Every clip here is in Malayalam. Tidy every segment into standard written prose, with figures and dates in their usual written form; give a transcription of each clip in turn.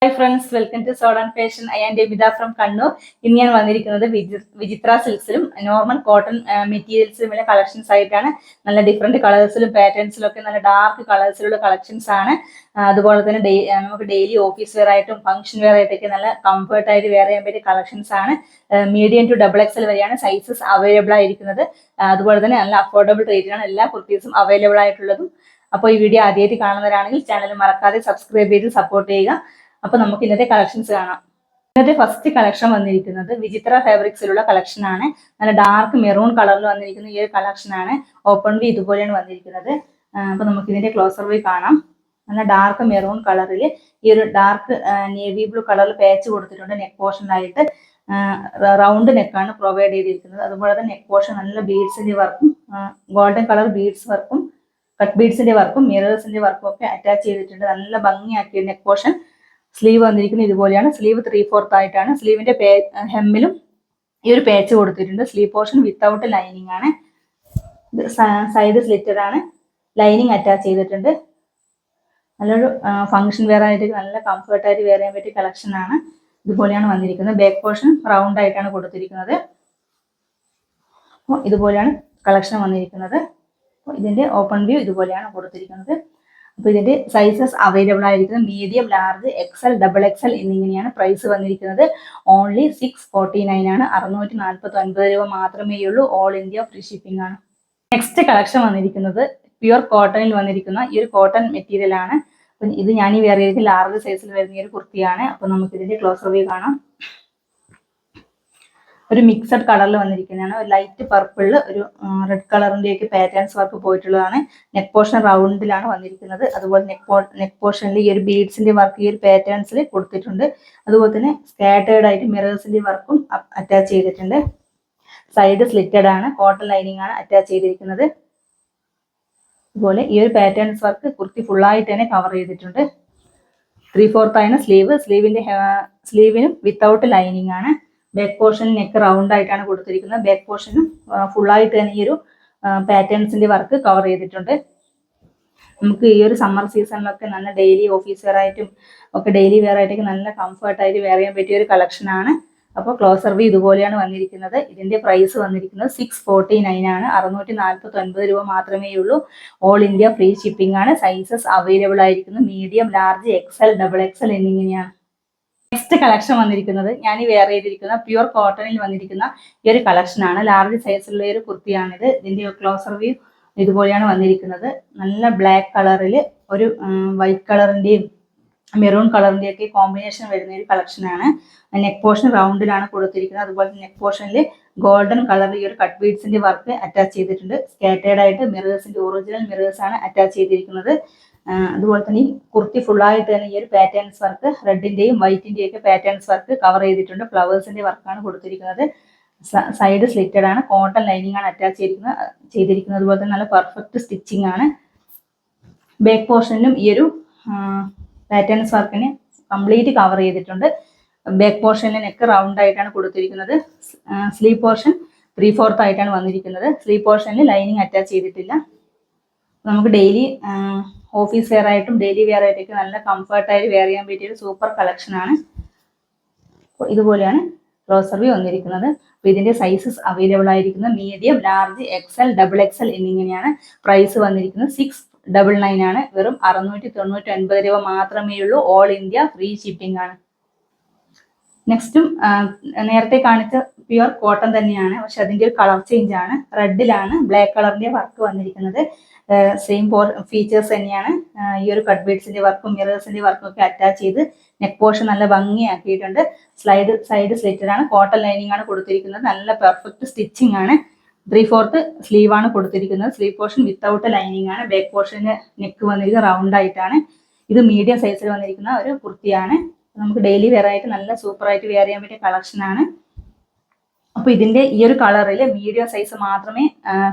Hi friends, welcome to sod and fashion. I and Emitha from Kannur. ഇന്ന് ഞാൻ വന്നിരിക്കുന്നത് വിചിത്ര സിൽക്സിലും നോർമൽ കോട്ടൺ മെറ്റീരിയൽസിലും കളക്ഷൻസ് ആയിട്ടാണ്. നല്ല ഡിഫറെന്റ് കളേഴ്സിലും പാറ്റേൺസിലും ഒക്കെ നല്ല ഡാർക്ക് കളേഴ്സിലുള്ള കളക്ഷൻസ് ആണ്. അതുപോലെ തന്നെ നമുക്ക് ഡെയിലി ഓഫീസ് വെയർ ആയിട്ടും ഫംഗ്ഷൻ വെയർ ആയിട്ടൊക്കെ നല്ല കംഫർട്ട് ആയിട്ട് വെയർ ചെയ്യാൻ പറ്റിയ കളക്ഷൻസ് ആണ്. മീഡിയം ടു XXL വരെയാണ് സൈസസ് അവൈലബിൾ ആയിരിക്കുന്നത്. അതുപോലെ തന്നെ നല്ല അഫോർഡബിൾ റേറ്റിലാണ് എല്ലാ കുർത്തീസും അവൈലബിൾ ആയിട്ടുള്ളതും. അപ്പോൾ ഈ വീഡിയോ ആദ്യമായിട്ട് കാണുന്നവരാണെങ്കിൽ ചാനൽ മറക്കാതെ സബ്സ്ക്രൈബ് ചെയ്ത് സപ്പോർട്ട് ചെയ്യുക. അപ്പൊ നമുക്ക് ഇന്നത്തെ കളക്ഷൻസ് കാണാം. ഇന്നത്തെ ഫസ്റ്റ് കളക്ഷൻ വന്നിരിക്കുന്നത് വിചിത്ര ഫാബ്രിക്സിലുള്ള കളക്ഷൻ ആണ്. നല്ല ഡാർക്ക് മെറൂൺ കളറിൽ വന്നിരിക്കുന്ന ഈ ഒരു കളക്ഷൻ ആണ്. ഓപ്പൺ വി ഇതുപോലെയാണ് വന്നിരിക്കുന്നത്. അപ്പൊ നമുക്ക് ഇതിന്റെ ക്ലോസർ വി കാണാം. നല്ല ഡാർക്ക് മെറൂൺ കളറിൽ ഈ ഒരു ഡാർക്ക് നേവി ബ്ലൂ കളറിൽ പാച്ച് കൊടുത്തിട്ടുണ്ട്. നെക്ക് പോർഷനിലായിട്ട് റൗണ്ട് നെക്കാണ് പ്രൊവൈഡ് ചെയ്തിരിക്കുന്നത്. അതുപോലെ തന്നെ നെക്ക് പോർഷൻ നല്ല ബീഡ്സിന്റെ വർക്കും ഗോൾഡൻ കളർ ബീഡ്സ് വർക്കും കട്ട് ബീഡ്സിന്റെ വർക്കും മിറേഴ്സിന്റെ വർക്കും ഒക്കെ അറ്റാച്ച് ചെയ്തിട്ടുണ്ട്. നല്ല ഭംഗിയാക്കിയ നെക്ക് പോർഷൻ. സ്ലീവ് വന്നിരിക്കുന്നത് ഇതുപോലെയാണ്. സ്ലീവ് 3/4 ആയിട്ടാണ്. സ്ലീവിന്റെ ഹെമ്മിലും ഈ ഒരു പാച്ച് കൊടുത്തിട്ടുണ്ട്. സ്ലീവ് പോർഷൻ വിത്തൗട്ട് ലൈനിങ് ആണ്. സൈഡ് സ്ലിറ്റഡ് ആണ്. ലൈനിങ് അറ്റാച്ച് ചെയ്തിട്ടുണ്ട്. നല്ലൊരു ഫംഗ്ഷൻ വെയർ ആയിട്ട് നല്ല കംഫർട്ട് ആയിട്ട് വെയർ ചെയ്യാൻ പറ്റിയ കളക്ഷൻ ആണ്. ഇതുപോലെയാണ് വന്നിരിക്കുന്നത്. ബാക്ക് പോർഷൻ റൗണ്ട് ആയിട്ടാണ് കൊടുത്തിരിക്കുന്നത്. അപ്പോൾ ഇതുപോലെയാണ് കളക്ഷൻ വന്നിരിക്കുന്നത്. അപ്പോൾ ഇതിന്റെ ഓപ്പൺ വ്യൂ ഇതുപോലെയാണ് കൊടുത്തിരിക്കുന്നത്. അപ്പോൾ ഇതിന്റെ സൈസസ് അവൈലബിൾ ആയിരിക്കുന്നത് മീഡിയം, ലാർജ്, XL, XXL എന്നിങ്ങനെയാണ്. പ്രൈസ് വന്നിരിക്കുന്നത് ഓൺലി 649 ആണ്. 649 രൂപ മാത്രമേ ഉള്ളൂ. ഓൾ ഇന്ത്യ ഫ്രീ ഷിപ്പിംഗ് ആണ്. നെക്സ്റ്റ് കളക്ഷൻ വന്നിരിക്കുന്നത് പ്യുർ കോട്ടണിൽ വന്നിരിക്കുന്ന ഈ ഒരു കോട്ടൺ മെറ്റീരിയൽ ആണ്. അപ്പം ഇത് ഞാൻ ഈ വെയർ ചെയ്തിട്ട് ലാർജ് സൈസിൽ വരുന്ന ഒരു കുർത്തിയാണ്. അപ്പോൾ നമുക്ക് ഇതിന്റെ ക്ലോസർ വ്യൂ കാണാം. ഒരു മിക്സഡ് കളറിൽ വന്നിരിക്കുന്നതാണ്. ഒരു ലൈറ്റ് പർപ്പിളിൽ ഒരു റെഡ് കളറിന്റെയൊക്കെ പാറ്റേൺസ് വർക്ക് പോയിട്ടുള്ളതാണ്. നെക്ക് പോർഷൻ റൗണ്ടിലാണ് വന്നിരിക്കുന്നത്. അതുപോലെ നെക്ക് പോർഷനിൽ ഈ ഒരു ബീഡ്സിന്റെ വർക്ക് ഈ ഒരു പാറ്റേൺസിൽ കൊടുത്തിട്ടുണ്ട്. അതുപോലെ തന്നെ സ്കാറ്റേർഡ് ആയിട്ട് മിറേഴ്സിന്റെ വർക്കും അറ്റാച്ച് ചെയ്തിട്ടുണ്ട്. സൈഡ് സ്ലിറ്റഡ് ആണ്. കോട്ടൺ ലൈനിങ് ആണ് അറ്റാച്ച് ചെയ്തിരിക്കുന്നത്. അതുപോലെ ഈ ഒരു പാറ്റേൺസ് വർക്ക് കുർത്തി ഫുള്ളായിട്ട് തന്നെ കവർ ചെയ്തിട്ടുണ്ട്. 3/4 ആണ് സ്ലീവ്. സ്ലീവിനും വിത്തൗട്ട് ലൈനിങ് ആണ്. ബാക്ക് പോർഷൻ നെക്ക് റൗണ്ട് ആയിട്ടാണ് കൊടുത്തിരിക്കുന്നത്. ബാക്ക് പോർഷനും ഫുള്ളായിട്ട് തന്നെ ഈ ഒരു പാറ്റേൺസിന്റെ വർക്ക് കവർ ചെയ്തിട്ടുണ്ട്. നമുക്ക് ഈ ഒരു സമ്മർ സീസണിലൊക്കെ നല്ല ഡെയിലി ഓഫീസ് വെയർ ആയിട്ടും ഒക്കെ ഡെയിലി വെയർ ആയിട്ടൊക്കെ നല്ല കംഫർട്ടായിട്ട് വെയർ ചെയ്യാൻ പറ്റിയ ഒരു കളക്ഷൻ ആണ്. അപ്പോൾ ക്ലോസർ വി ഇതുപോലെയാണ് വന്നിരിക്കുന്നത്. ഇതിന്റെ പ്രൈസ് വന്നിരിക്കുന്നത് 649 ആണ്. 649 രൂപ മാത്രമേ ഉള്ളൂ. ഓൾ ഇന്ത്യ ഫ്രീ ഷിപ്പിംഗ് ആണ്. സൈസസ് അവൈലബിൾ ആയിരിക്കുന്നു മീഡിയം, ലാർജ്, XL, XXL എന്നിങ്ങനെയാണ്. നെക്സ്റ്റ് കളക്ഷൻ വന്നിരിക്കുന്നത് ഞാൻ ഈ വെയർ ചെയ്തിരിക്കുന്ന പ്യുർ കോട്ടണിൽ വന്നിരിക്കുന്ന ഈ ഒരു കളക്ഷൻ ആണ്. ലാർജ് സൈസിലുള്ള ഒരു കുർത്തിയാണിത്. ഇതിന്റെ ക്ലോസർ വ്യൂ ഇതുപോലെയാണ് വന്നിരിക്കുന്നത്. നല്ല ബ്ലാക്ക് കളറിൽ ഒരു വൈറ്റ് കളറിന്റെയും മെറൂൺ കളറിന്റെ ഒക്കെ കോമ്പിനേഷൻ വരുന്ന ഒരു കളക്ഷൻ ആണ്. നെക്ക് പോർഷൻ റൗണ്ടിലാണ് കൊടുത്തിരിക്കുന്നത്. അതുപോലെ നെക്ക് പോർഷനിൽ ഗോൾഡൻ കളറിൽ ഈ ഒരു കട്ട് ബീഡ്സിന്റെ വർക്ക് അറ്റാച്ച് ചെയ്തിട്ടുണ്ട്. സ്കാറ്റേർഡ് ആയിട്ട് മിറേഴ്സിന്റെ ഒറിജിനൽ മിറേഴ്സ് ആണ് അറ്റാച്ച് ചെയ്തിരിക്കുന്നത്. അതുപോലെ തന്നെ ഈ കുർത്തി ഫുള്ളായിട്ട് തന്നെ ഈ ഒരു പാറ്റേൺസ് വർക്ക് റെഡിന്റെയും വൈറ്റിന്റെയും ഒക്കെ പാറ്റേൺസ് വർക്ക് കവർ ചെയ്തിട്ടുണ്ട്. ഫ്ലവേഴ്സിന്റെ വർക്കാണ് കൊടുത്തിരിക്കുന്നത്. സൈഡ് സ്ലിറ്റഡ് ആണ്. കോട്ടൺ ലൈനിങ് ആണ് അറ്റാച്ച് ചെയ്തിരിക്കുന്നത്. അതുപോലെ തന്നെ നല്ല പെർഫെക്റ്റ് സ്റ്റിച്ചിങ് ആണ്. ബാക്ക് പോർഷനിലും ഈ ഒരു പാറ്റേൺസ് വർക്കിന് കംപ്ലീറ്റ് കവർ ചെയ്തിട്ടുണ്ട്. ബാക്ക് പോർഷനിൽ നെക്ക് റൗണ്ട് ആയിട്ടാണ് കൊടുത്തിരിക്കുന്നത്. സ്ലീവ് പോർഷൻ 3/4 ആയിട്ടാണ് വന്നിരിക്കുന്നത്. സ്ലീവ് പോർഷനിൽ ലൈനിങ് അറ്റാച്ച് ചെയ്തിട്ടില്ല. നമുക്ക് ഡെയിലി ഓഫീസ് വെയർ ആയിട്ടും ഡെയിലി വെയർ ആയിട്ടൊക്കെ നല്ല കംഫർട്ടായിട്ട് വെയർ ചെയ്യാൻ പറ്റിയ ഒരു സൂപ്പർ കളക്ഷൻ ആണ്. ഇതുപോലെയാണ് ക്ലോസർ വ്യൂ വന്നിരിക്കുന്നത്. അപ്പോൾ ഇതിന്റെ സൈസസ് അവൈലബിൾ ആയിരിക്കുന്നത് മീഡിയം, ലാർജ്, XL, XXL എന്നിങ്ങനെയാണ്. പ്രൈസ് വന്നിരിക്കുന്നത് 699 ആണ്. വെറും 699 രൂപ മാത്രമേ ഉള്ളൂ. ഓൾ ഇന്ത്യ ഫ്രീ ഷിപ്പിംഗ് ആണ്. നെക്സ്റ്റും നേരത്തെ കാണിച്ച പ്യുർ കോട്ടൺ തന്നെയാണ്. പക്ഷെ അതിന്റെ ഒരു കളർ ചേഞ്ച് ആണ്. റെഡിലാണ് ബ്ലാക്ക് കളറിന്റെ വർക്ക് വന്നിരിക്കുന്നത്. സെയിം ഫീച്ചേഴ്സ് തന്നെയാണ്. ഈ ഒരു കട്ട് ബീഡ്സിന്റെ വർക്കും മിറേഴ്സിന്റെ വർക്കും ഒക്കെ അറ്റാച്ച് ചെയ്ത് നെക്ക് പോർഷൻ നല്ല ഭംഗിയാക്കിയിട്ടുണ്ട്. സൈഡ് സ്ലിറ്റഡ് ആണ്. കോട്ടൺ ലൈനിങ് ആണ് കൊടുത്തിരിക്കുന്നത്. നല്ല പെർഫെക്റ്റ് സ്റ്റിച്ചിങ് ആണ്. 3/4 സ്ലീവ് ആണ് കൊടുത്തിരിക്കുന്നത്. സ്ലീവ് പോർഷൻ വിത്തൗട്ട് ലൈനിങ് ആണ്. ബാക്ക് പോർഷന് നെക്ക് വന്നിരിക്കുന്നത് റൗണ്ട് ആയിട്ടാണ്. ഇത് മീഡിയം സൈസിൽ വന്നിരിക്കുന്ന ഒരു കുർത്തിയാണ്. നമുക്ക് ഡെയിലി വെയർ ആയിട്ട് നല്ല സൂപ്പർ ആയിട്ട് വെയർ ചെയ്യാൻ പറ്റിയ കളക്ഷൻ ആണ്. അപ്പൊ ഇതിന്റെ ഈ ഒരു കളറിൽ മീഡിയം സൈസ് മാത്രമേ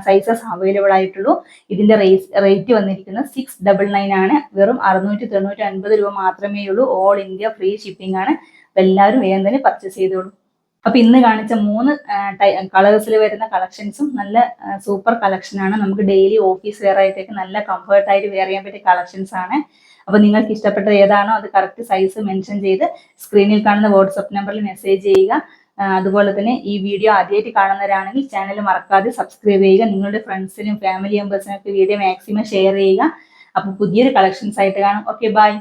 സൈസസ് അവൈലബിൾ ആയിട്ടുള്ളൂ. ഇതിന്റെ റേറ്റ് വന്നിരിക്കുന്നത് 699 ആണ്. വെറും 699 രൂപ മാത്രമേ ഉള്ളൂ. ഓൾ ഇന്ത്യ ഫ്രീ ഷിപ്പിംഗ് ആണ്. അപ്പൊ എല്ലാവരും വേഗം തന്നെ പർച്ചേസ് ചെയ്തോളൂ. അപ്പൊ ഇന്ന് കാണിച്ച 3 കളേഴ്സിൽ വരുന്ന കളക്ഷൻസും നല്ല സൂപ്പർ കളക്ഷൻ ആണ്. നമുക്ക് ഡെയിലി ഓഫീസ് വെയർ ആയിട്ടൊക്കെ നല്ല കംഫർട്ട് ആയിട്ട് വെയർ ചെയ്യാൻ പറ്റിയ കളക്ഷൻസ് ആണ്. അപ്പോൾ നിങ്ങൾക്ക് ഇഷ്ടപ്പെട്ടത് ഏതാണോ അത് കറക്റ്റ് സൈസ് മെൻഷൻ ചെയ്ത് സ്ക്രീനിൽ കാണുന്ന വാട്സപ്പ് നമ്പറിൽ മെസ്സേജ് ചെയ്യുക. അതുപോലെ തന്നെ ഈ വീഡിയോ ആദ്യമായിട്ട് കാണുന്നവരാണെങ്കിൽ ചാനൽ മറക്കാതെ സബ്സ്ക്രൈബ് ചെയ്യുക. നിങ്ങളുടെ ഫ്രണ്ട്സിനും ഫാമിലി മെമ്പേഴ്സിനൊക്കെ വീഡിയോ മാക്സിമം ഷെയർ ചെയ്യുക. അപ്പോൾ പുതിയൊരു കളക്ഷൻസ് ആയിട്ട് കാണാം. Okay, by.